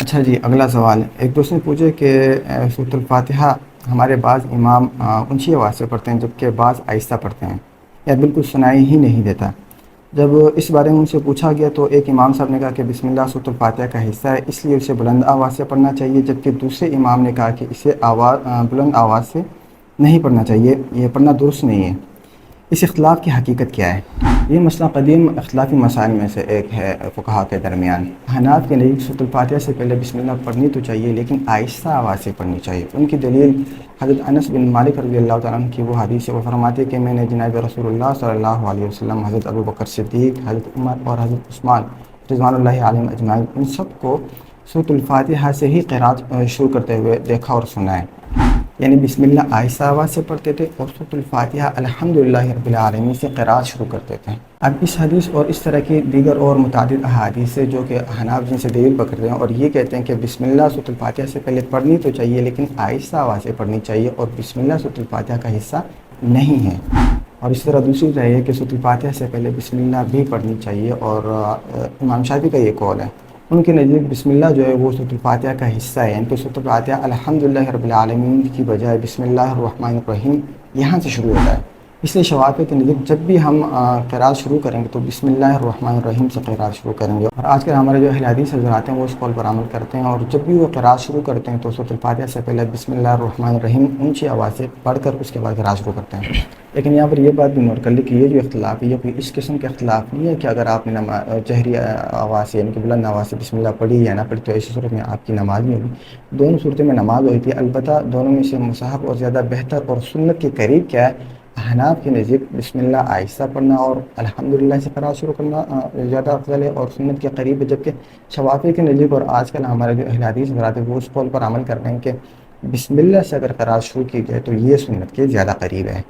اچھا جی، اگلا سوال ہے۔ ایک دوست نے پوچھے کہ سورۃ الفاتحہ ہمارے بعض امام اونچی آواز سے پڑھتے ہیں جبکہ بعض آہستہ پڑھتے ہیں، یا بالکل سنائی ہی نہیں دیتا۔ جب اس بارے میں ان سے پوچھا گیا تو ایک امام صاحب نے کہا کہ بسم اللہ سورۃ الفاتحہ کا حصہ ہے، اس لیے اسے بلند آواز سے پڑھنا چاہیے، جبکہ دوسرے امام نے کہا کہ اسے بلند آواز سے نہیں پڑھنا چاہیے، یہ پڑھنا درست نہیں ہے۔ اس اختلاف کی حقیقت کیا ہے؟ یہ مسئلہ قدیم اختلافی مسائل میں سے ایک ہے فقہا کے درمیان۔ حناف کے نزدیک سورۃ الفاتحہ سے پہلے بسم اللہ پڑھنی تو چاہیے، لیکن آہستہ آواز سے پڑھنی چاہیے۔ ان کی دلیل حضرت انس بن مالک رضی اللہ تعالیٰ عنہ کی وہ حدیث ہے، وہ فرماتے ہیں کہ میں نے جناب رسول اللہ صلی اللہ علیہ وسلم، حضرت ابوبکر صدیق، حضرت عمر اور حضرت عثمان رضوان اللہ علیہم اجمعین، ان سب کو سورۃ الفاتحہ سے ہی قرأت شروع کرتے ہوئے دیکھا اور سنا ہے۔ یعنی بسم اللہ آہستہ آواز سے پڑھتے تھے اور سورۃ الفاتحہ الحمدللہ رب العالمین سے قرأت شروع کرتے تھے۔ اب اس حدیث اور اس طرح کی دیگر اور متعدد احادیث سے جو کہ حناف جن سے دلیل پکڑتے ہیں اور یہ کہتے ہیں کہ بسم اللہ سورۃ الفاتحہ سے پہلے پڑھنی تو چاہیے لیکن آہستہ آواز سے پڑھنی چاہیے اور بسم اللہ سورۃ الفاتحہ کا حصہ نہیں ہے۔ اور اس طرح دوسری رائے ہے کہ سورۃ الفاتحہ سے پہلے بسم اللہ بھی پڑھنی چاہیے، اور امام شافعی کا یہ قول ہے۔ ان کے نزدیک بسم اللہ جو ہے وہ سورۃ الفاتحہ کا حصہ ہے، یعنی کہ سورۃ الفاتحہ الحمدللہ رب العالمین کی بجائے بسم اللہ الرحمن الرحیم یہاں سے شروع ہوتا ہے۔ اس لیے شوافی کے نزدیک جب بھی ہم قرأت شروع کریں گے تو بسم اللہ الرحمن الرحیم سے قرأت شروع کریں گے، اور آج کل ہمارے جو اہل حدیث حضرات ہیں وہ اس قول پر عمل کرتے ہیں، اور جب بھی وہ قرأت شروع کرتے ہیں تو سورۃ الفاتحہ سے پہلے بسم اللہ الرحمن الرحیم اونچی آواز سے پڑھ کر اس کے بعد قرأت شروع کرتے ہیں۔ لیکن یہاں پر یہ بات بھی نوٹ کر لی کہ یہ جو اختلاف ہے یہ کوئی اس قسم کے اختلاف نہیں ہے کہ اگر آپ نے جہری آواز سے یعنی کہ بلند آواز سے بسم اللہ پڑھی یا نہ پڑھی تو ایسی صورت میں آپ کی نماز نہیں ہوگی۔ دونوں صورتوں میں نماز ہوئی تھی، البتہ دونوں میں سے مصحف اور زیادہ بہتر اور سنت کے قریب کیا ہے؟ حناف کے نزدیک بسم اللہ آہستہ پڑھنا اور الحمدللہ سے قرأت شروع کرنا زیادہ افضل ہے اور سنت کے قریب ہے، جبکہ شوافی کے نزدیک اور آج کل ہمارے جو اہل حدیث حضرات ہیں وہ اس قول پر عمل کرتے ہیں کہ بسم اللہ سے اگر قرأت شروع کی جائے تو یہ سنت کے زیادہ قریب ہے۔